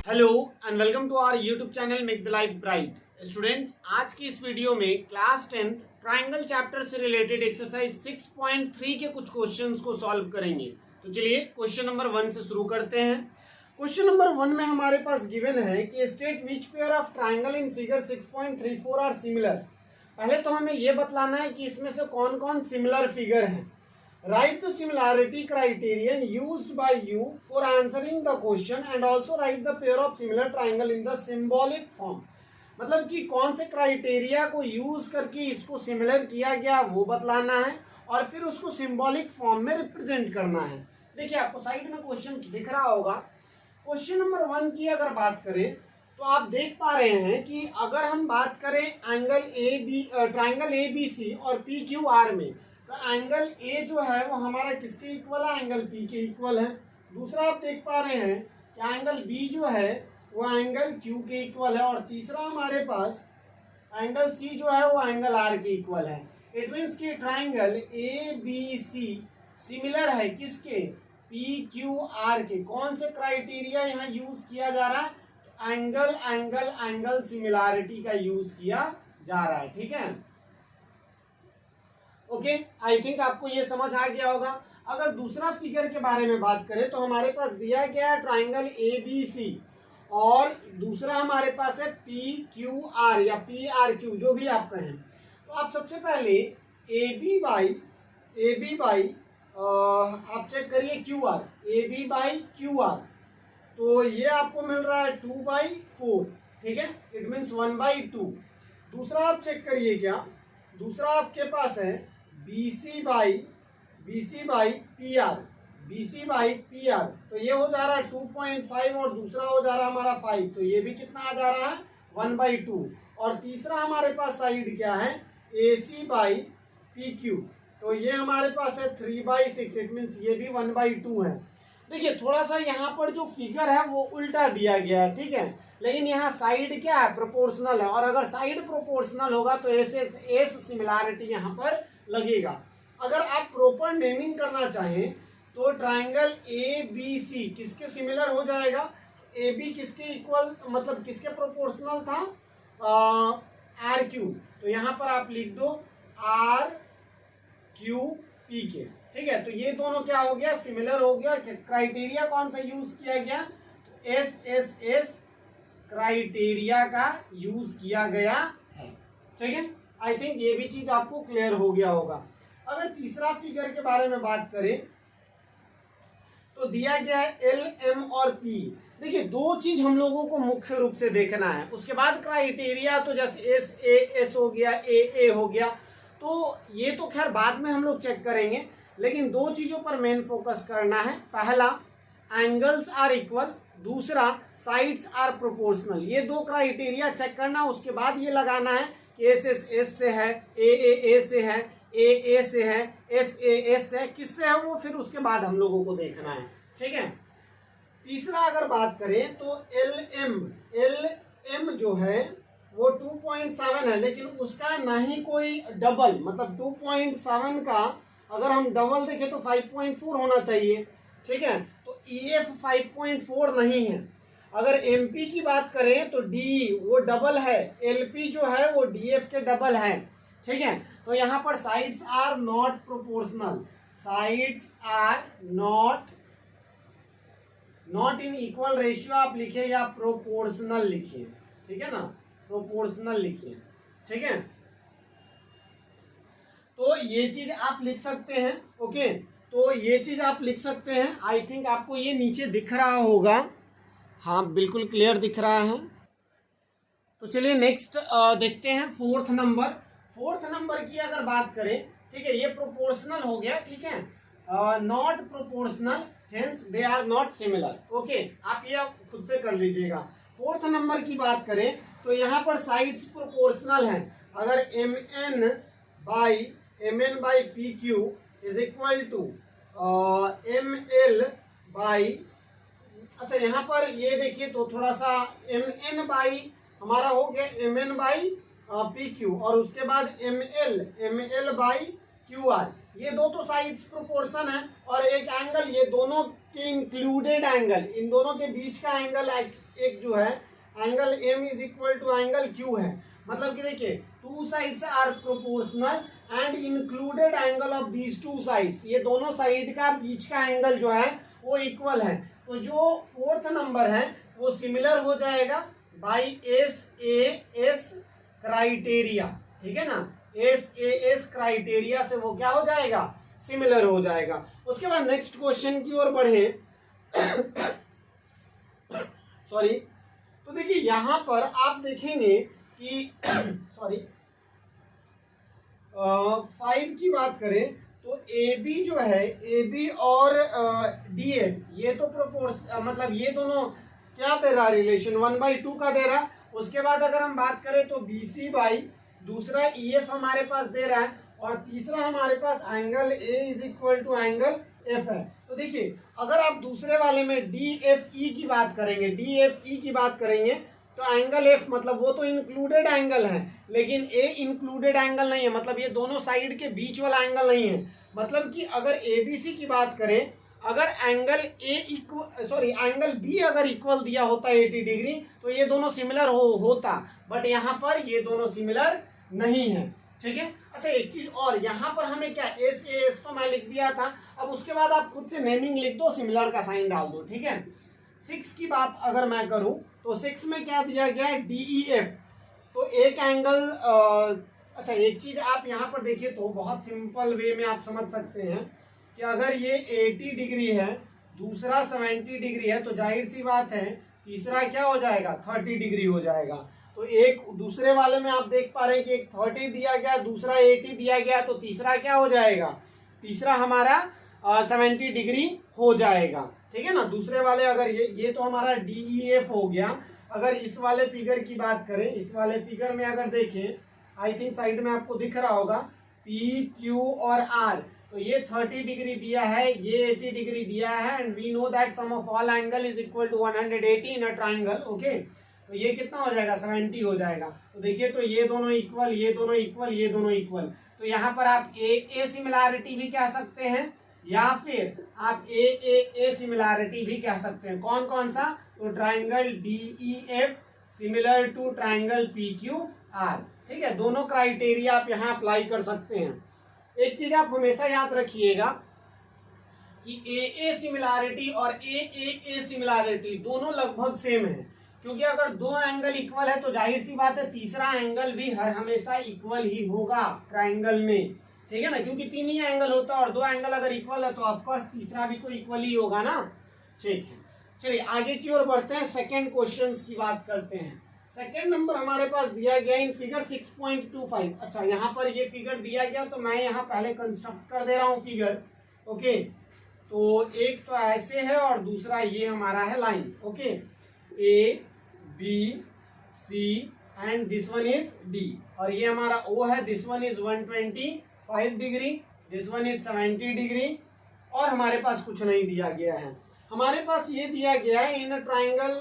Hello and welcome to our YouTube channel make the life bright. Students, आज की इस video में class 10th triangle chapter से related exercise 6.3 के कुछ क्वेश्चंस को सॉल्व करेंगे। तो चलिए क्वेश्चन नंबर 1 से शुरू करते हैं। क्वेश्चन नंबर 1 में हमारे पास गिवन है कि state which pair of triangle in figure 6.34 are similar. पहले तो हमें यह बतलाना है कि इसमें से कौन कौन सिमिलर फिगर है। Write the similarity criterion used by you for answering the question and also write the pair of similar triangle in the symbolic form। मतलब कि कौन से क्राइटेरिया को यूज करके इसको सिमिलर किया गया वो बतलाना है और फिर उसको सिंबॉलिक फॉर्म में रिप्रेजेंट करना है। देखिए आपको साइड में क्वेश्चन दिख रहा होगा। क्वेश्चन नंबर 1 की अगर बात करें तो आप देख पा रहे हैं कि अगर हम बात करें angle triangle A B C और पी क्यू आर में, तो एंगल ए जो है वो हमारा किसके इक्वल है? एंगल पी के इक्वल है। दूसरा आप देख पा रहे हैं कि एंगल बी जो है वो एंगल क्यू के इक्वल है और तीसरा हमारे पास एंगल सी जो है वो एंगल आर के इक्वल है। इट मीन्स कि triangle A B C similar है किसके? पी क्यू आर के। कौन से क्राइटेरिया यहाँ यूज किया जा रहा है? तो एंगल एंगल एंगल सिमिलैरिटी का यूज किया जा रहा है। ठीक है, ओके, आई थिंक आपको ये समझ आ गया होगा। अगर दूसरा फिगर के बारे में बात करें तो हमारे पास दिया गया है ट्राइंगल ए बी सी और दूसरा हमारे पास है पी क्यू आर या पी आर क्यू, जो भी आप कहें। तो आप सबसे पहले ए बी बाई आप चेक करिए Q R, A B by Q R, तो ये आपको मिल रहा है 2/4। ठीक है, इट मीन्स 1/2। दूसरा आप चेक करिए, क्या दूसरा आपके पास है BC बाई पी आर, तो ये हो जा रहा है 2.5 और दूसरा हो जा रहा है हमारा 5, तो ये भी कितना आ जा रहा है? 1/2। और तीसरा हमारे पास साइड क्या है? AC बाई PQ, तो ये हमारे पास है 3/6। इट मीन्स ये भी 1/2 है। देखिए थोड़ा सा यहाँ पर जो फिगर है वो उल्टा दिया गया है, ठीक है, लेकिन यहाँ साइड क्या है? प्रोपोर्शनल है, और अगर साइड प्रोपोर्शनल होगा तो एस सिमिलैरिटी यहाँ पर लगेगा। अगर आप प्रॉपर नेमिंग करना चाहें तो ट्राइंगल ए बी सी किसके सिमिलर हो जाएगा? ए बी किसके इक्वल, मतलब किसके प्रोपोर्शनल था? आर क्यू, तो यहाँ पर आप लिख दो आर क्यू पी के। ठीक है, तो ये दोनों क्या हो गया? सिमिलर हो गया। क्राइटेरिया कौन सा यूज किया गया? तो एस क्राइटेरिया का यूज किया गया है। ठीक है, आई थिंक ये भी चीज आपको क्लियर हो गया होगा। अगर तीसरा फिगर के बारे में बात करें तो दिया गया है एल एम और पी। देखिए दो चीज हम लोगों को मुख्य रूप से देखना है, उसके बाद क्राइटेरिया तो जैसे एस हो गया, ए हो गया, तो ये तो खैर बाद में हम लोग चेक करेंगे, लेकिन दो चीजों पर मेन फोकस करना है। पहला, एंगल्स आर इक्वल, दूसरा साइड्स आर प्रोपोर्शनल। ये दो क्राइटेरिया चेक करना, उसके बाद ये लगाना है कि एस से है, ए से है, ए से है, एस से है, किससे है वो फिर उसके बाद हम लोगों को देखना है। ठीक है, तीसरा अगर बात करें तो एल एम जो है वो 2.7 है, लेकिन उसका ना ही कोई डबल, मतलब 2.7 का अगर हम डबल देखें तो 5.4 होना चाहिए। ठीक है, तो EF 5.4 नहीं है। अगर MP की बात करें तो DE वो डबल है, LP जो है वो DF के डबल है। ठीक है, तो यहाँ पर sides are not proportional, sides are not in equal ratio आप लिखिए या प्रोपोर्शनल लिखिए। ठीक है ना, प्रोपोर्शनल लिखिए। ठीक है, तो ये चीज आप लिख सकते हैं। ओके, तो ये चीज आप लिख सकते हैं। आई थिंक आपको ये नीचे दिख रहा होगा। हाँ, बिल्कुल क्लियर दिख रहा है। तो चलिए नेक्स्ट देखते हैं फोर्थ नंबर की अगर बात करें। ठीक है, ये प्रोपोर्शनल हो गया। ठीक है, not proportional, hence they are not similar. Okay, आप ये खुद से कर लीजिएगा। फोर्थ नंबर की बात करें तो यहाँ पर साइड्स प्रोपोर्शनल है। अगर MN by P Q is equal to ML by, अच्छा यहाँ पर ये देखिए तो थोड़ा सा MN बाई हमारा हो गया MN बाई पी क्यू, और उसके बाद ML बाई क्यू आर। ये दो तो साइड्स प्रोपोर्शन है, और एक एंगल, ये दोनों के इंक्लूडेड एंगल, इन दोनों के बीच का एंगल एक जो है angle M is equal to angle Q है। मतलब कि देखिए two sides are proportional and included angle of these two sides, ये दोनों साइड का बीच का एंगल जो है वो इक्वल है। तो जो फोर्थ नंबर है वो सिमिलर हो जाएगा बाई SAS क्राइटेरिया, ठीक है ना, SAS क्राइटेरिया से वो क्या हो जाएगा, सिमिलर हो जाएगा। उसके बाद नेक्स्ट क्वेश्चन की ओर बढ़े सॉरी, तो देखिए यहां पर आप देखेंगे कि सॉरी 5 की बात करें तो AB जो है, AB और DF ये तो मतलब ये दोनों क्या दे रहा रिलेशन 1/2 का दे रहा। उसके बाद अगर हम बात करें तो BC बाई दूसरा EF हमारे पास दे रहा है और तीसरा हमारे पास angle A is equal to angle F है। तो देखिए अगर आप दूसरे वाले में DFE की बात करेंगे, DFE की बात करेंगे तो एंगल F मतलब वो तो इंक्लूडेड एंगल है, लेकिन A इंक्लूडेड एंगल नहीं है, मतलब ये दोनों साइड के बीच वाला एंगल नहीं है। मतलब कि अगर ABC की बात करें, अगर एंगल एंगल B अगर इक्वल दिया होता 80 डिग्री तो ये दोनों सिमिलर होता, बट यहाँ पर ये दोनों सिमिलर नहीं है, ठीक है। अच्छा एक चीज और, यहाँ पर हमें क्या SAS तो मैं लिख दिया था, अब उसके बाद आप खुद से नेमिंग लिख दो, सिमिलर का साइन डाल दो, ठीक है। 6 की बात अगर मैं करूं तो 6 में क्या दिया गया है, DEF। तो एक एंगल अच्छा एक चीज आप यहाँ पर देखिए तो बहुत सिंपल वे में आप समझ सकते हैं कि अगर ये 80 डिग्री है, दूसरा 70 डिग्री है, तो जाहिर सी बात है तीसरा क्या हो जाएगा, 30 डिग्री हो जाएगा। तो एक दूसरे वाले में आप देख पा रहे हैं कि एक 30 दिया गया, दूसरा 80 दिया गया, तो तीसरा क्या हो जाएगा, तीसरा हमारा 70 डिग्री हो जाएगा, ठीक है ना। दूसरे वाले अगर ये तो हमारा DEF हो गया। अगर इस वाले फिगर की बात करें, इस वाले फिगर में अगर देखें, आई थिंक साइड में आपको दिख रहा होगा PQ और R, तो ये 30 डिग्री दिया है, ये 80 डिग्री दिया है, and we know that sum of all angle is equal to 180 in a triangle, okay. तो ये कितना हो जाएगा, 70 हो जाएगा। तो देखिए तो ये दोनों इक्वल, ये दोनों इक्वल, ये दोनों इक्वल। तो यहाँ पर आप A सिमिलैरिटी भी कह सकते हैं या फिर आप A सिमिलैरिटी भी कह सकते हैं। कौन कौन सा, तो triangle DEF similar to triangle PQR, ठीक है। दोनों क्राइटेरिया आप यहाँ अप्लाई कर सकते हैं। एक चीज आप हमेशा याद रखिएगा कि AA सिमिलैरिटी और AAA सिमिलैरिटी दोनों लगभग सेम है, क्योंकि अगर दो एंगल इक्वल है तो जाहिर सी बात है तीसरा एंगल भी हर हमेशा इक्वल ही होगा ट्राइंगल में, ठीक है ना, क्योंकि 3 ही एंगल होता है और 2 एंगल अगर इक्वल है तो ऑफकोर्स तीसरा भी तो इक्वल ही होगा ना, ठीक है। चलिए आगे की ओर बढ़ते हैं, सेकंड क्वेश्चन की बात करते हैं। सेकंड नंबर हमारे पास दिया गया इन फिगर 6.25। अच्छा यहाँ पर ये फिगर दिया गया तो मैं यहाँ पहले कंस्ट्रक्ट कर दे रहा हूँ फिगर, ओके। तो एक तो ऐसे है और दूसरा ये हमारा है line, okay, ABC and this one is D, और ये हमारा O है, this one is 125 degree, this one is 70 degree, और हमारे पास कुछ नहीं दिया गया है। हमारे पास ये दिया गया है in triangle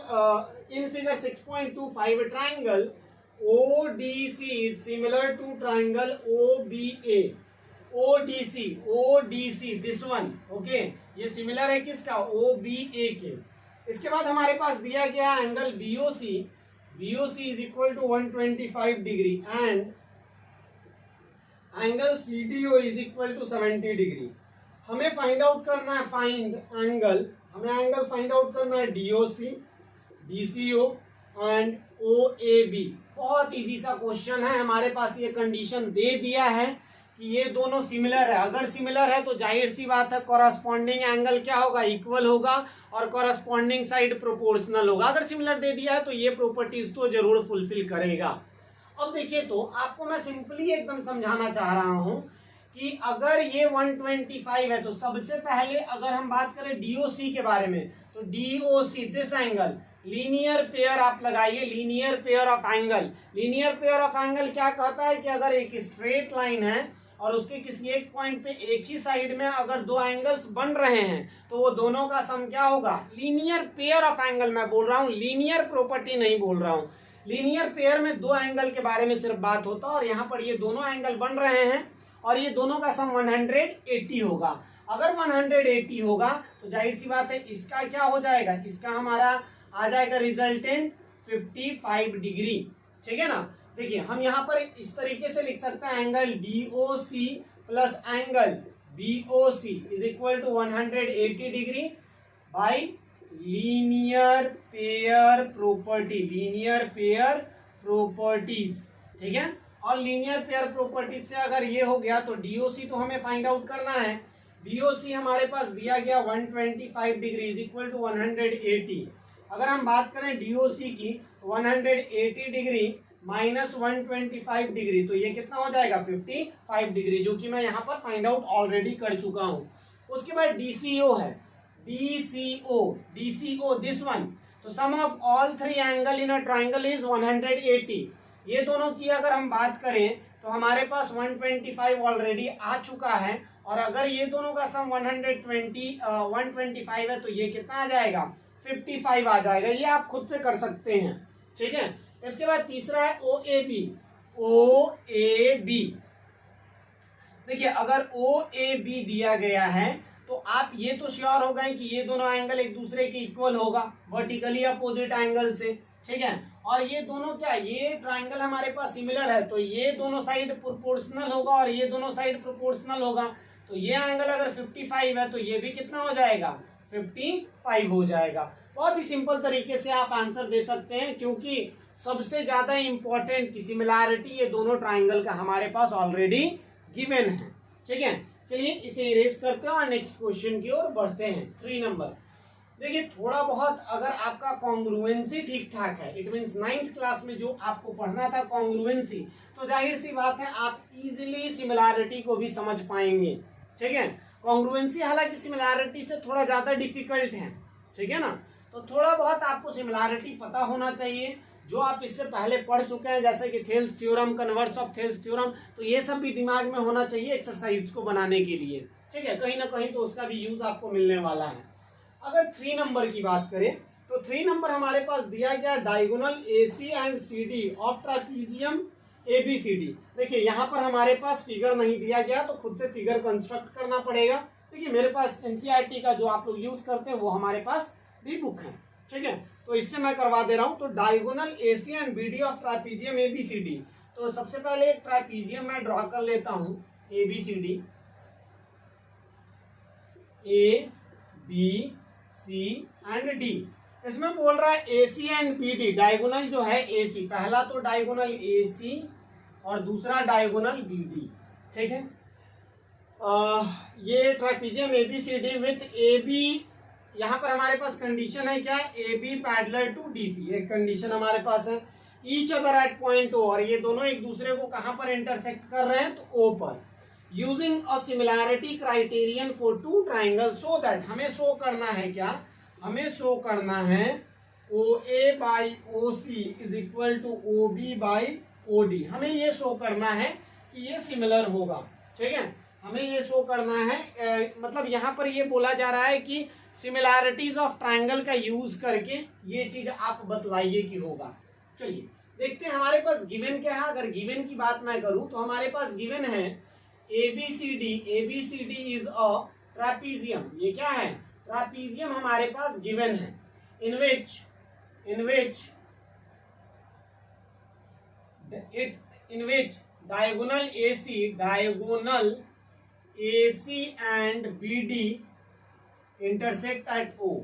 in figure 6.25 triangle ODC is similar to triangle OBA। ODC this one, okay, ये सिमिलर है किसका, OBA के। इसके बाद हमारे पास दिया गया angle BOC is equal to 125 degree and angle CDO is equal to 70 degree. हमें फाइंड आउट करना है हमें एंगल फाइंड आउट करना है DOC, DCO एंड OAB। बहुत इजी सा क्वेश्चन है, हमारे पास ये कंडीशन दे दिया है कि ये दोनों सिमिलर है। अगर सिमिलर है तो जाहिर सी बात है कॉरस्पॉन्डिंग एंगल क्या होगा, इक्वल होगा, और कॉरस्पॉन्डिंग साइड प्रोपोर्शनल होगा। अगर सिमिलर दे दिया है तो ये प्रॉपर्टीज तो जरूर फुलफिल करेगा। अब देखिए तो आपको मैं सिंपली एकदम समझाना चाह रहा हूं कि अगर ये 125 है तो सबसे पहले अगर हम बात करें DOC के बारे में, तो DOC this angle, linear pair आप लगाइए, linear pair of angle. Linear pair of angle क्या कहता है कि अगर एक स्ट्रेट लाइन है और उसके किसी एक पॉइंट पे एक ही साइड में अगर दो एंगल्स बन रहे हैं तो वो दोनों का सम क्या होगा, लीनियर पेयर ऑफ एंगल मैं बोल रहा हूँ, लीनियर प्रॉपर्टी नहीं बोल रहा हूँ। लीनियर पेयर में दो एंगल के बारे में सिर्फ बात होता है, और यहाँ पर ये दोनों एंगल बन रहे हैं और ये दोनों का सम 180 होगा। अगर 180 होगा तो जाहिर सी बात है इसका क्या हो जाएगा, इसका हमारा आ जाएगा रिजल्टेंट 55 डिग्री। ठीक है ना। देखिए हम यहाँ पर इस तरीके से लिख सकते हैं, angle DOC plus angle BOC is equal to 180 degree by linear pair property, linear pair properties. ठीक है, और लीनियर पेयर प्रॉपर्टीज से अगर ये हो गया तो DOC तो हमें फाइंड आउट करना है। DOC हमारे पास दिया गया 125 डिग्री इज इक्वल टू 180। अगर हम बात करें DOC की 180 डिग्री माइनस 125 डिग्री, तो ये कितना हो जाएगा 55 डिग्री, जो कि मैं यहाँ पर फाइंड आउट ऑलरेडी कर चुका हूँ। उसके बाद DCO है, DCO दिस वन, तो sum of all three angle in a triangle is 180। ये दोनों की अगर हम बात करें तो हमारे पास 125 ऑलरेडी आ चुका है, और अगर ये दोनों का सम 125 है तो ये कितना आ जाएगा 55 आ जाएगा। ये आप खुद से कर सकते हैं। ठीक है, इसके बाद तीसरा है OAB। देखिए अगर OAB दिया गया है तो आप ये तो श्योर हो गए कि ये दोनों एंगल एक दूसरे के इक्वल होगा, वर्टिकली अपोजिट एंगल से। ठीक है, और ये दोनों क्या, ये ट्राइंगल हमारे पास सिमिलर है तो ये दोनों साइड प्रोपोर्शनल होगा और ये दोनों साइड प्रोपोर्शनल होगा, तो ये एंगल अगर 55 है तो ये भी कितना हो जाएगा 55 हो जाएगा। बहुत ही सिंपल तरीके से आप आंसर दे सकते हैं, क्योंकि सबसे ज्यादा इंपॉर्टेंट की सिमिलैरिटी ये दोनों ट्राइंगल का हमारे पास ऑलरेडी गिवन है। ठीक है, चलिए इसे इरेज करते हैं और नेक्स्ट क्वेश्चन की ओर बढ़ते हैं। 3 नंबर। देखिए थोड़ा बहुत अगर आपका कॉन्ग्रुएंसी ठीक ठाक है, इट मींस 9th क्लास में जो आपको पढ़ना था कॉन्ग्रुएंसी, तो जाहिर सी बात है आप इजीली सिमिलैरिटी को भी समझ पाएंगे। ठीक है, कॉन्ग्रुएंसी हालांकि सिमिलैरिटी से थोड़ा ज्यादा डिफिकल्ट है। ठीक है ना, तो थोड़ा बहुत आपको सिमिलैरिटी पता होना चाहिए, जो आप इससे पहले पढ़ चुके हैं, जैसे कि Thales theorem, converse of Thales theorem, तो ये सब भी दिमाग में होना चाहिए एक्सरसाइज को बनाने के लिए। ठीक है, कहीं ना कहीं तो उसका भी यूज आपको मिलने वाला है। अगर 3 नंबर की बात करें तो 3 नंबर हमारे पास दिया गया diagonal AC and CD of trapezium ABCD। देखिए यहाँ पर हमारे पास फिगर नहीं दिया गया तो खुद से फिगर कंस्ट्रक्ट करना पड़ेगा। देखिए मेरे पास NCERT का जो आप लोग यूज करते हैं वो हमारे पास भी बुक है। ठीक है, तो इससे मैं करवा दे रहा हूं। तो diagonal AC and BD of trapezium ABCD, तो सबसे पहले एक ट्रापीजियम मैं ड्रॉ कर लेता हूं, ABCD, ABC एंड D। इसमें बोल रहा है AC एंड BD, डायगोनल जो है AC, पहला तो डायगोनल AC और दूसरा डायगोनल BD। ठीक है, ये ट्रापीजियम ABCD विथ AB, यहाँ पर हमारे पास कंडीशन है क्या, AB पैरेलल टू DC, एक कंडीशन हमारे पास है। Each other at point O, और ये दोनों एक दूसरे को कहां पर इंटरसेक्ट कर रहे हैं, तो O पर। Using a similarity criterion for two triangle so that, हमें शो करना है क्या, हमें शो करना है OA by OC is equal to OB by OD। हमें ये शो करना है कि ये सिमिलर होगा। ठीक है, हमें ये शो करना है, मतलब यहाँ पर ये बोला जा रहा है कि सिमिलैरिटीज ऑफ ट्राइंगल का यूज करके ये चीज आप बतलाइए कि होगा। चलिए देखते हैं हमारे पास गिवन क्या है। अगर गिवन की बात मैं करूं तो हमारे पास गिवन है ABCD इज अ ट्रापीजियम। ये क्या है, ट्रापीजियम हमारे पास गिवन है, इन विच diagonal AC and BD intersect at O,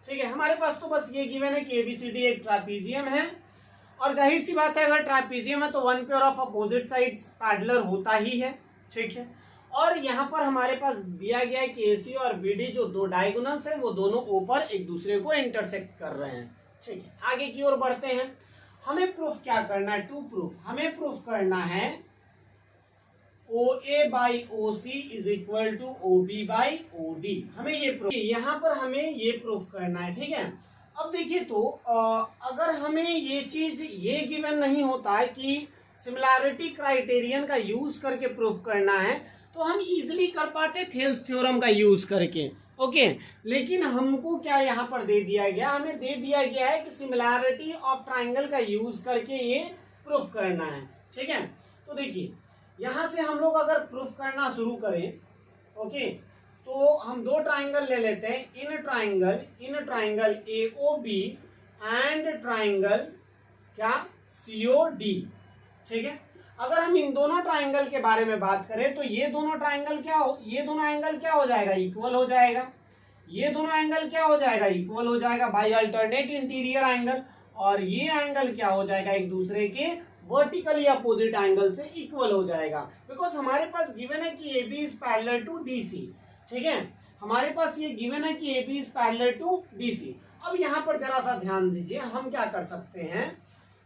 ठीक है, हमारे पास तो बस ये गिवन है कि ABCD एक ट्रापीजियम है, और जाहिर सी बात है अगर ट्रापीजियम है तो one pair of opposite sides parallel होता ही है। ठीक है, और यहाँ पर हमारे पास दिया गया है कि AC और BD जो दो डायगोनल्स हैं वो दोनों ऊपर एक दूसरे को इंटरसेक्ट कर रहे हैं। ठीक है, आगे की ओर बढ़ते हैं। हमें प्रूफ क्या करना है, टू प्रूफ, हमें प्रूफ करना है OA by OC is equal to OB by OD। हमें ये प्रूफ, यहाँ पर हमें ये प्रूफ करना है। ठीक है, अब देखिए तो अगर हमें ये चीज ये गिवन नहीं होता है कि सिमिलैरिटी क्राइटेरियन का यूज करके प्रूफ करना है तो हम इजीली कर पाते थेल्स थ्योरम का यूज करके। ओके, लेकिन हमको क्या यहाँ पर दे दिया गया, हमें दे दिया गया है कि सिमिलैरिटी ऑफ ट्राइंगल का यूज करके ये प्रूफ करना है। ठीक है, तो देखिए यहां से हम लोग अगर प्रूफ करना शुरू करें, ओके, तो हम दो ट्राइंगल ले लेते हैं, in triangle AOB and triangle क्या COD, ठीक है। अगर हम इन दोनों ट्राइंगल के बारे में बात करें तो ये दोनों एंगल क्या हो जाएगा, इक्वल हो जाएगा। ये दोनों एंगल क्या हो जाएगा, इक्वल हो जाएगा बाय अल्टरनेट इंटीरियर एंगल। और ये एंगल क्या हो जाएगा, एक दूसरे के वर्टिकली अपोजिट एंगल से इक्वल हो जाएगा, बिकॉज हमारे पास गिवन है कि AB is parallel to DC, ठीक है। हमारे पास ये गिवन है कि AB is parallel to DC। अब यहाँ पर जरा सा ध्यान दीजिए, हम क्या कर सकते हैं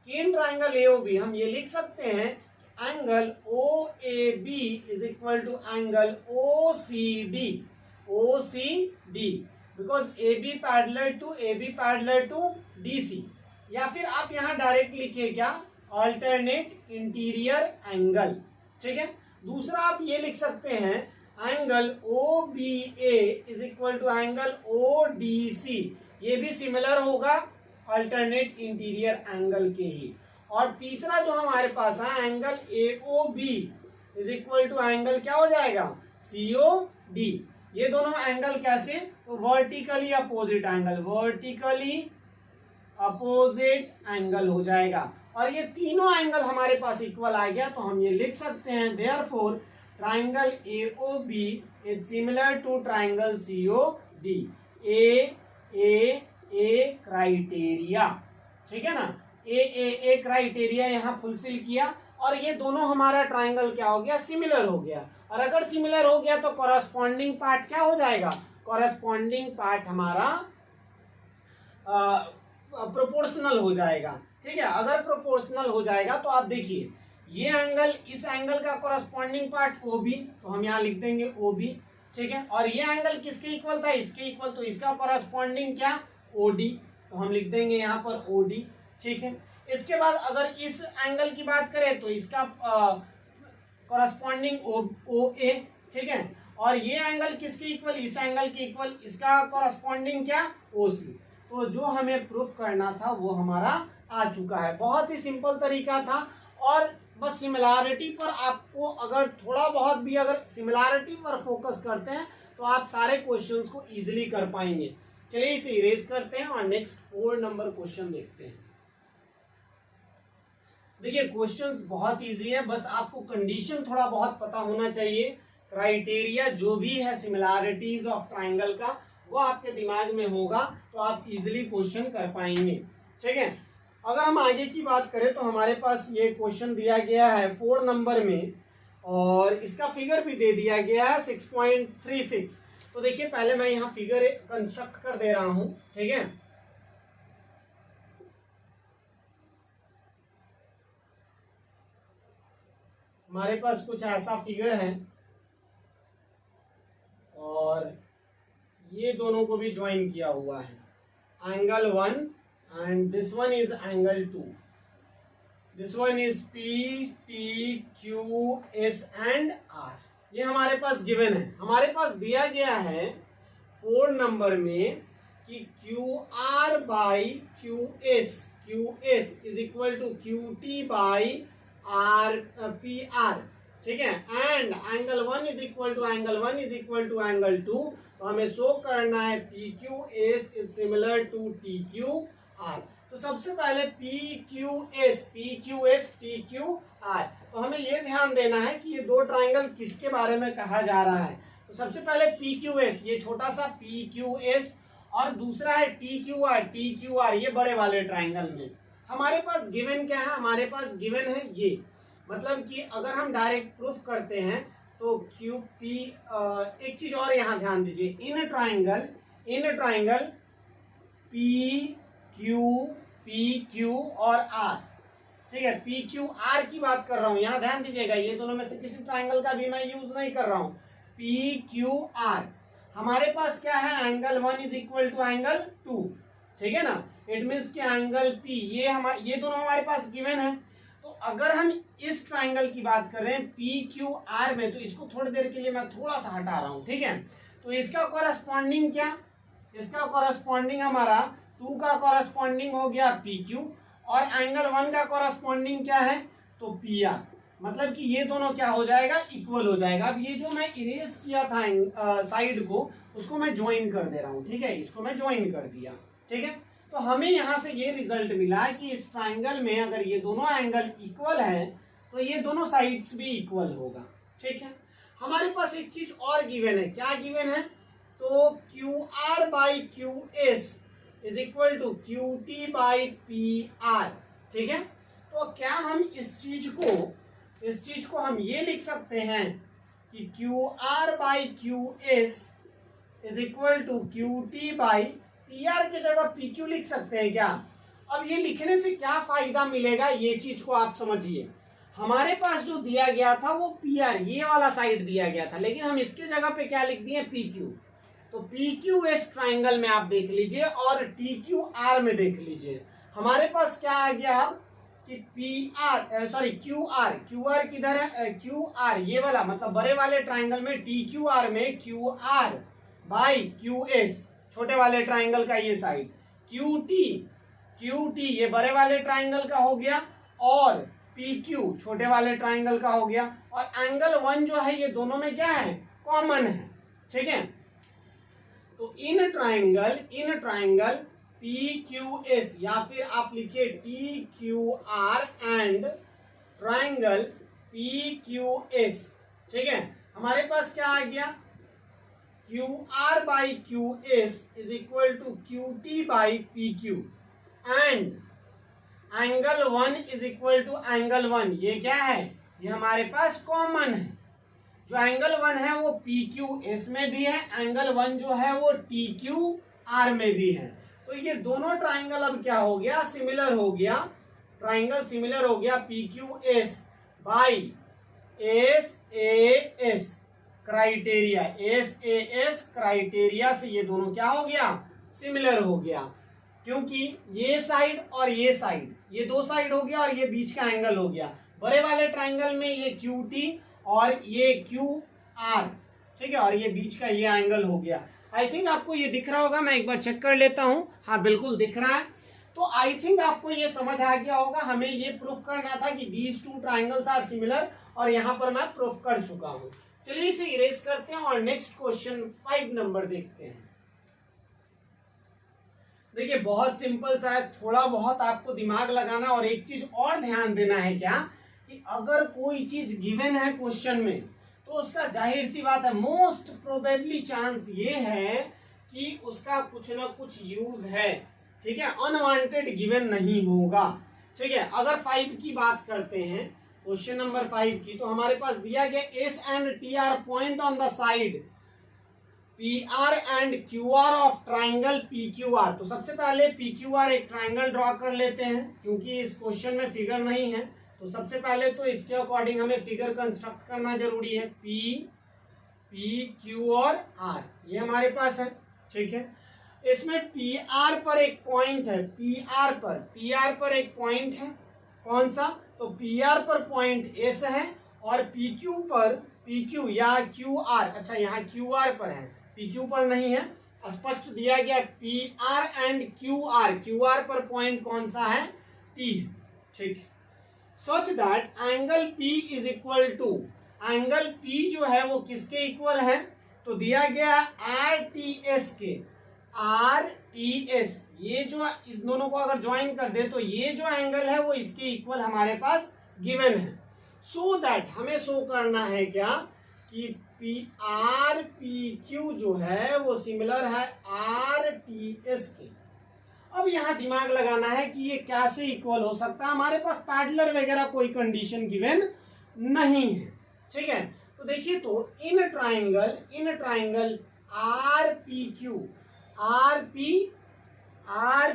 कि इन ट्राइंगल AOB हम ये लिख सकते हैं angle OAB is equal to angle OCD, because AB parallel to DC। या फिर आप यहाँ डायरेक्ट लिखिए क्या, अल्टरनेट इंटीरियर एंगल, ठीक है। दूसरा आप ये लिख सकते हैं angle OBA is equal to angle ODC, ये भी सिमिलर होगा अल्टरनेट इंटीरियर एंगल के ही। और तीसरा जो हमारे पास है angle AOB is equal to angle क्या हो जाएगा, COD। ये दोनों एंगल कैसे, तो वर्टिकली अपोजिट एंगल हो जाएगा। और ये तीनों एंगल हमारे पास इक्वल आ गया, तो हम ये लिख सकते हैं therefore triangle AOB is similar to triangle COD। A criteria, ठीक है ना, ए क्राइटेरिया यहाँ फुलफिल किया। और ये दोनों हमारा ट्राइंगल क्या हो गया, सिमिलर हो गया। और अगर सिमिलर हो गया तो कॉरस्पॉन्डिंग पार्ट क्या हो जाएगा, कॉरस्पॉन्डिंग पार्ट हमारा प्रोपोर्शनल हो जाएगा, ठीक है। अगर प्रोपोर्शनल हो जाएगा तो आप देखिए ये एंगल इस एंगल का कॉरस्पॉन्डिंग पार्ट OB, तो हम यहाँ लिख देंगे OB, ठीक है। और ये एंगल किसके इक्वल था, इसके इक्वल, तो इसका कॉरस्पॉन्डिंग क्या OD, तो हम लिख देंगे यहाँ पर OD, ठीक है। इसके बाद अगर इस एंगल की बात करें तो इसका कॉरस्पॉन्डिंग OA, ठीक है। और ये एंगल किसके इक्वल, इस एंगल के इक्वल, इसका कॉरस्पॉन्डिंग क्या OC। तो जो हमें प्रूफ करना था वो हमारा आ चुका है। बहुत ही सिंपल तरीका था। और बस सिमिलैरिटी पर आपको अगर थोड़ा बहुत भी अगर सिमिलैरिटी पर फोकस करते हैं तो आप सारे क्वेश्चंस को इजीली कर पाएंगे। चलिए इसे इरेज करते हैं और नेक्स्ट 4 नंबर क्वेश्चन देखते हैं। देखिए क्वेश्चंस बहुत इजी है, बस आपको कंडीशन थोड़ा बहुत पता होना चाहिए। क्राइटेरिया जो भी है सिमिलैरिटीज ऑफ ट्राइंगल का वो आपके दिमाग में होगा तो आप इजीली क्वेश्चन कर पाएंगे, ठीक है। अगर हम आगे की बात करें तो हमारे पास ये क्वेश्चन दिया गया है 4 नंबर में और इसका फिगर भी दे दिया गया है 6.36। तो देखिए पहले मैं यहाँ फिगर कंस्ट्रक्ट कर दे रहा हूं, ठीक है। हमारे पास कुछ ऐसा फिगर है और ये दोनों को भी ज्वाइन किया हुआ है, angle 1 and this one is angle 2, this one is P, T, Q, S and R। ये हमारे पास गिवन है। हमारे पास दिया गया है 4 नंबर में कि QR by QS is equal to QT by PR, ठीक है। And angle 1 is equal to angle 2। तो हमें शो करना है PQS is similar to TQR। तो सबसे पहले PQS TQR। तो हमें ये ध्यान देना है कि ये दो ट्राइंगल किसके बारे में कहा जा रहा है। तो सबसे पहले PQS, ये छोटा सा PQS, और दूसरा है TQR ये बड़े वाले ट्राइंगल में। हमारे पास गिवन क्या है, हमारे पास गिवन है ये, मतलब कि अगर हम डायरेक्ट प्रूफ करते हैं तो QP, एक चीज और यहाँ ध्यान दीजिए, इन ट्राइंगल PQ और R, ठीक है। PQR की बात कर रहा हूं, यहाँ ध्यान दीजिएगा, ये दोनों में से किसी ट्राइंगल का भी मैं यूज नहीं कर रहा हूं। PQR हमारे पास क्या है, angle 1 is equal to angle 2, ठीक है ना। इट मीन्स कि एंगल P ये दोनों हमारे पास गिवन है। तो अगर हम इस ट्राइंगल की बात कर रहे हैं PQR में, तो इसको थोड़ी देर के लिए मैं थोड़ा सा हटा रहा हूं, ठीक है। तो इसका कॉरस्पॉन्डिंग क्या, इसका कॉरस्पॉन्डिंग हमारा 2 का कॉरस्पॉन्डिंग हो गया PQ, और एंगल 1 का कॉरस्पॉन्डिंग क्या है, तो PR। मतलब कि ये दोनों क्या हो जाएगा, इक्वल हो जाएगा। अब ये जो मैं इरेज किया था साइड को, उसको मैं ज्वाइन कर दे रहा हूं, ठीक है, इसको मैं ज्वाइन कर दिया, ठीक है। तो हमें यहां से ये रिजल्ट मिला कि इस ट्राइंगल में अगर ये दोनों एंगल इक्वल है तो ये दोनों साइड्स भी इक्वल होगा, ठीक है। हमारे पास एक चीज और गिवन है, क्या गिवन है, तो Q R by Q S is equal to Q T by P R, ठीक है। तो क्या हम इस चीज को हम ये लिख सकते हैं कि Q R by Q S is equal to Q T by P R की जगह पी क्यू लिख सकते हैं क्या। अब ये लिखने से क्या फायदा मिलेगा, ये चीज को आप समझिए। हमारे पास जो दिया गया था वो पी आर, ये वाला साइड दिया गया था, लेकिन हम इसके जगह पे क्या लिख दिए, पी क्यू। तो पी क्यू एस ट्राइंगल में आप देख लीजिए और टी क्यू आर में देख लीजिए, हमारे पास क्या आ गया कि P R sorry Q R किधर है, क्यू आर ये वाला, मतलब बड़े वाले ट्राइंगल में टी क्यू आर में Q R by Q S, छोटे वाले ट्राइंगल का ये साइड, क्यू टी ये बड़े वाले ट्राइंगल का हो गया, और पी क्यू छोटे वाले ट्राइंगल का हो गया, और एंगल 1 जो है ये दोनों में क्या है, कॉमन है, ठीक है। तो in triangle P Q S, या फिर आप लिखिए T Q R and triangle P Q S, ठीक है। हमारे पास क्या आ गया, Q R by Q S is equal to Q T by P Q, and angle 1 is equal to angle 1, ये क्या है, ये हमारे पास कॉमन है। जो एंगल 1 है वो पी क्यू एस में भी है, एंगल 1 जो है वो टी क्यू आर में भी है। तो ये दोनों ट्राइंगल अब क्या हो गया, सिमिलर हो गया, ट्राइंगल सिमिलर हो गया P Q S by S A S criteria, S A S criteria से ये दोनों क्या हो गया, सिमिलर हो गया, क्योंकि ये साइड और ये साइड, ये दो साइड हो गया और ये बीच का एंगल हो गया। बड़े वाले ट्राइंगल में ये क्यू टी और ये क्यू आर, ठीक है, और ये बीच का ये एंगल हो गया। आई थिंक आपको ये दिख रहा होगा, मैं एक बार चेक कर लेता हूं, हाँ बिल्कुल दिख रहा है। तो आई थिंक आपको ये समझ आ गया होगा, हमें ये प्रूफ करना था कि these two triangles are similar, और यहां पर मैं प्रूफ कर चुका हूं। चलिए इसे इरेज करते हैं और नेक्स्ट क्वेश्चन 5 नंबर देखते हैं। देखिए बहुत सिंपल सा है, थोड़ा बहुत आपको दिमाग लगाना, और एक चीज और ध्यान देना है क्या, कि अगर कोई चीज गिवन है क्वेश्चन में तो उसका जाहिर सी बात है, मोस्ट प्रोबेबली चांस ये है कि उसका कुछ ना कुछ यूज है, ठीक है, अनवांटेड गिवन नहीं होगा, ठीक है। अगर 5 की बात करते हैं, क्वेश्चन नंबर 5 की, तो हमारे पास दिया गया S and T R point on the side P R and Q are of triangle P Q R. तो सबसे पहले पी क्यू आर एक ट्राइंगल ड्रॉ कर लेते हैं, क्योंकि इस क्वेश्चन में फिगर नहीं है, तो सबसे पहले तो इसके अकॉर्डिंग हमें फिगर कंस्ट्रक्ट करना जरूरी है। पी क्यू और आर ये हमारे पास है, ठीक है। इसमें पी आर पर एक पॉइंट है, पी आर पर एक पॉइंट है, कौन सा, तो पी आर पर पॉइंट एस है, और पी क्यू या क्यू आर, अच्छा यहाँ क्यू आर पर है, पी क्यू पर नहीं है, स्पष्ट दिया गया P R and Q R पर पॉइंट कौन सा है, टी है, ठीक है। Such that angle P is equal to, angle P जो है वो किसके इक्वल है, तो दिया गया RTS के, RTS, ये जो इस दोनों को अगर ज्वाइन कर दे तो ये जो एंगल है वो इसके इक्वल हमारे पास गिवन है। सो दैट हमें शो करना है क्या, कि PQ जो है वो सिमिलर है RTS के। अब यहाँ दिमाग लगाना है कि ये कैसे इक्वल हो सकता है, हमारे पास पैरेलल वगैरह कोई कंडीशन गिवन नहीं है, ठीक है। तो देखिए, तो इन ट्राइंगल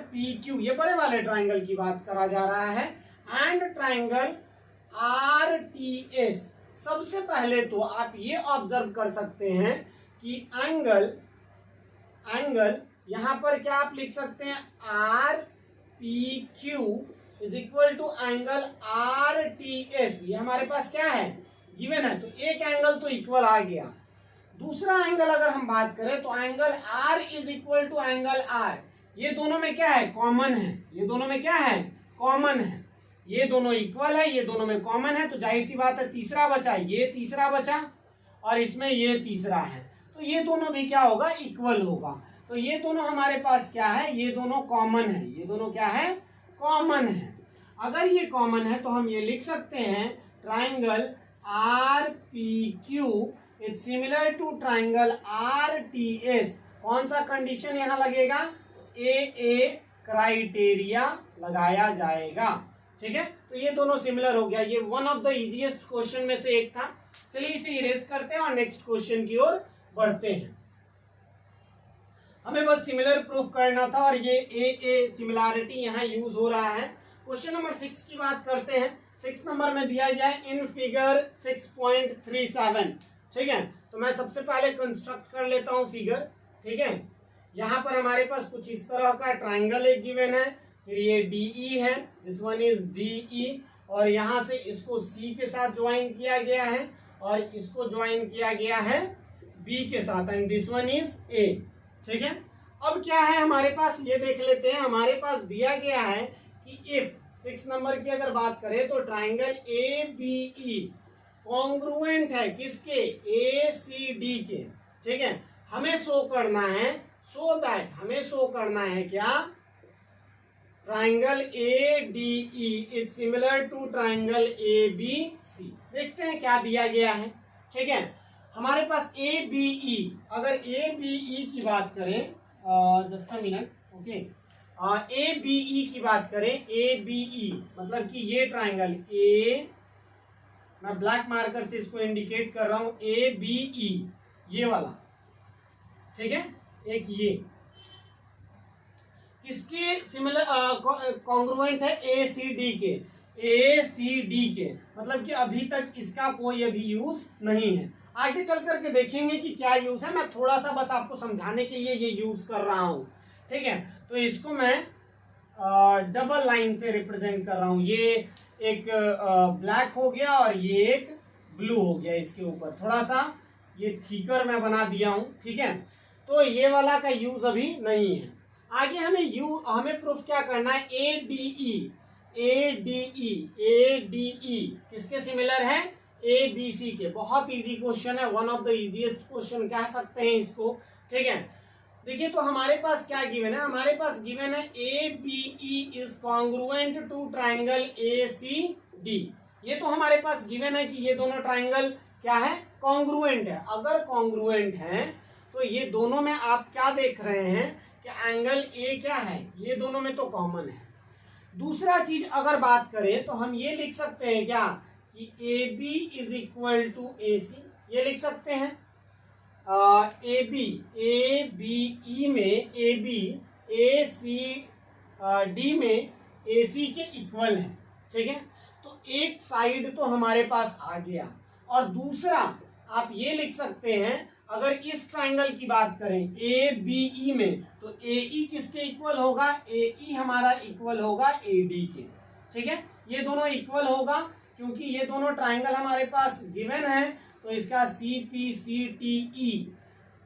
RPQ ये बड़े वाले ट्राइंगल की बात करा जा रहा है, एंड ट्राइंगल RTS, सबसे पहले तो आप ये ऑब्जर्व कर सकते हैं कि एंगल यहां पर क्या आप लिख सकते हैं, RPQ is equal to angle RTS, ये हमारे पास क्या है, गिवन है। तो एक एंगल तो इक्वल आ गया। दूसरा एंगल अगर हम बात करें तो angle R is equal to angle R, ये दोनों में क्या है, कॉमन है, ये दोनों में क्या है, कॉमन है। ये दोनों इक्वल है, ये दोनों में कॉमन है, तो जाहिर सी बात है तीसरा बचा, ये तीसरा बचा और इसमें ये तीसरा है, तो ये दोनों भी क्या होगा, इक्वल होगा। तो ये दोनों हमारे पास क्या है, ये दोनों कॉमन है, ये दोनों क्या है, कॉमन है। अगर ये कॉमन है तो हम ये लिख सकते हैं triangle R P Q is similar to triangle R T S. कौन सा कंडीशन यहां लगेगा, ए क्राइटेरिया लगाया जाएगा। ठीक है, तो ये दोनों सिमिलर हो गया। ये one of the easiest question में से एक था। चलिए इसे इरेज करते हैं और नेक्स्ट क्वेश्चन की ओर बढ़ते हैं। हमें बस सिमिलर प्रूफ करना था और ये ए सिमिलैरिटी यहाँ यूज हो रहा है। क्वेश्चन नंबर 6 की बात करते हैं। 6 नंबर में दिया गया है इन फिगर 6.37। ठीक है, तो मैं सबसे पहले कंस्ट्रक्ट कर लेता हूं फिगर। ठीक है, यहाँ पर हमारे पास कुछ इस तरह का ट्राइंगल एक गिवन है, फिर ये DE है, दिस वन इज DE, और यहाँ से इसको C के साथ ज्वाइन किया गया है और इसको ज्वाइन किया गया है B के साथ, and this one is A। ठीक है, अब क्या है हमारे पास, ये देख लेते हैं। हमारे पास दिया गया है कि इफ 6 नंबर की अगर बात करें तो ट्राइंगल ABE कॉन्ग्रुएंट है किसके, ACD के। ठीक है, हमें शो करना है, सो दैट हमें शो करना है क्या, triangle ADE is similar to triangle ABC। देखते हैं क्या दिया गया है। ठीक है, हमारे पास ABE, अगर ABE की बात करें, just a minute, okay, ABE की बात करें, ABE मतलब कि ये ट्राइंगल A, मैं ब्लैक मार्कर से इसको इंडिकेट कर रहा हूं, ABE ये वाला। ठीक है, एक ये किसके सिमिलर कॉन्ग्रुएंट है, ACD के, ACD के, मतलब कि अभी तक इसका कोई अभी यूज नहीं है। आगे चल करके देखेंगे कि क्या यूज है, मैं थोड़ा सा बस आपको समझाने के लिए ये यूज कर रहा हूं। ठीक है, तो इसको मैं डबल लाइन से रिप्रेजेंट कर रहा हूं। ये एक ब्लैक हो गया और ये एक ब्लू हो गया, इसके ऊपर थोड़ा सा ये थीकर मैं बना दिया हूं। ठीक है, तो ये वाला का यूज अभी नहीं है। आगे हमें प्रूफ क्या करना है, ADE किसके सिमिलर है, ABC के। बहुत इजी क्वेश्चन है, one of the easiest question कह सकते हैं इसको। ठीक है, देखिए तो हमारे पास क्या गिवन है, हमारे पास गिवन है ABE is congruent to triangle ACD। ये तो हमारे पास गिवन है कि ये दोनों ट्राइंगल क्या है, कॉन्ग्रुएंट है। अगर कॉन्ग्रुएंट है तो ये दोनों में आप क्या देख रहे हैं कि एंगल A क्या है, ये दोनों में तो कॉमन है। दूसरा चीज अगर बात करें तो हम ये लिख सकते हैं क्या कि AB is equal to AC, ये लिख सकते हैं। ABE में AB ACD में AC के इक्वल है। ठीक है, तो एक साइड तो हमारे पास आ गया, और दूसरा आप ये लिख सकते हैं, अगर इस ट्राइंगल की बात करें ABE में, तो AE किसके इक्वल होगा, AE हमारा इक्वल होगा AD के। ठीक है, ये दोनों इक्वल होगा क्योंकि ये दोनों ट्राइंगल हमारे पास गिवन है, तो इसका CPCTE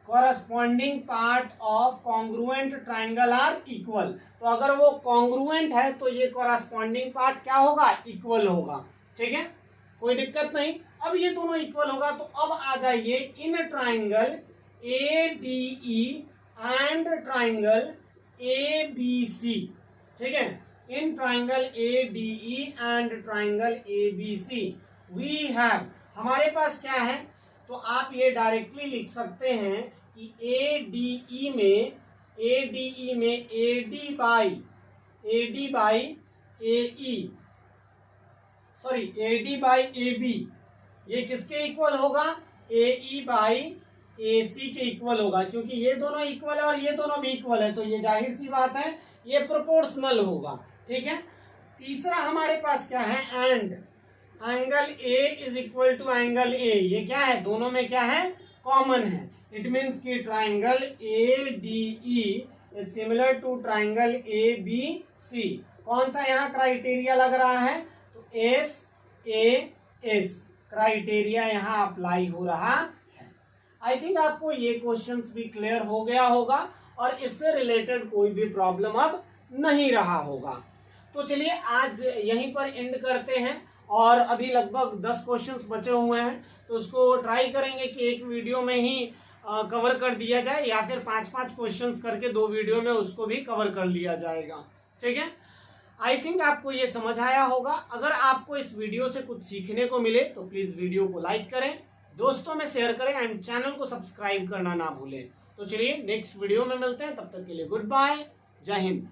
corresponding part of congruent triangle are equal. तो अगर वो कॉन्ग्रुएंट है तो ये कॉरस्पॉन्डिंग पार्ट क्या होगा, इक्वल होगा। ठीक है, कोई दिक्कत नहीं। अब ये दोनों इक्वल होगा, तो अब आ जाइए in triangle ADE and triangle ABC। ठीक है, in triangle ADE and triangle ABC we have, हमारे पास क्या है, तो आप ये डायरेक्टली लिख सकते हैं कि ADE में AD बाई AB ये किसके इक्वल होगा, AE बाई AC के इक्वल होगा, क्योंकि ये दोनों इक्वल है और ये दोनों भी इक्वल है, तो ये जाहिर सी बात है ये प्रोपोर्शनल होगा। ठीक है, तीसरा हमारे पास क्या है, and angle A is equal to angle A, ये क्या है, दोनों में क्या है, कॉमन है। इट मीन्स कि triangle ADE is similar to triangle ABC। कौन सा यहाँ क्राइटेरिया लग रहा है, तो SAS क्राइटेरिया यहाँ अप्लाई हो रहा है। आई थिंक आपको ये क्वेश्चंस भी क्लियर हो गया होगा और इससे रिलेटेड कोई भी प्रॉब्लम अब नहीं रहा होगा। तो चलिए आज यहीं पर एंड करते हैं, और अभी लगभग 10 क्वेश्चंस बचे हुए हैं, तो उसको ट्राई करेंगे कि एक वीडियो में ही कवर कर दिया जाए, या फिर 5-5 क्वेश्चंस करके 2 वीडियो में उसको भी कवर कर लिया जाएगा। ठीक है, आई थिंक आपको ये समझ आया होगा। अगर आपको इस वीडियो से कुछ सीखने को मिले तो प्लीज वीडियो को लाइक करें, दोस्तों में शेयर करें एंड चैनल को सब्सक्राइब करना ना भूलें। तो चलिए नेक्स्ट वीडियो में मिलते हैं, तब तक के लिए गुड बाय, जय हिंद।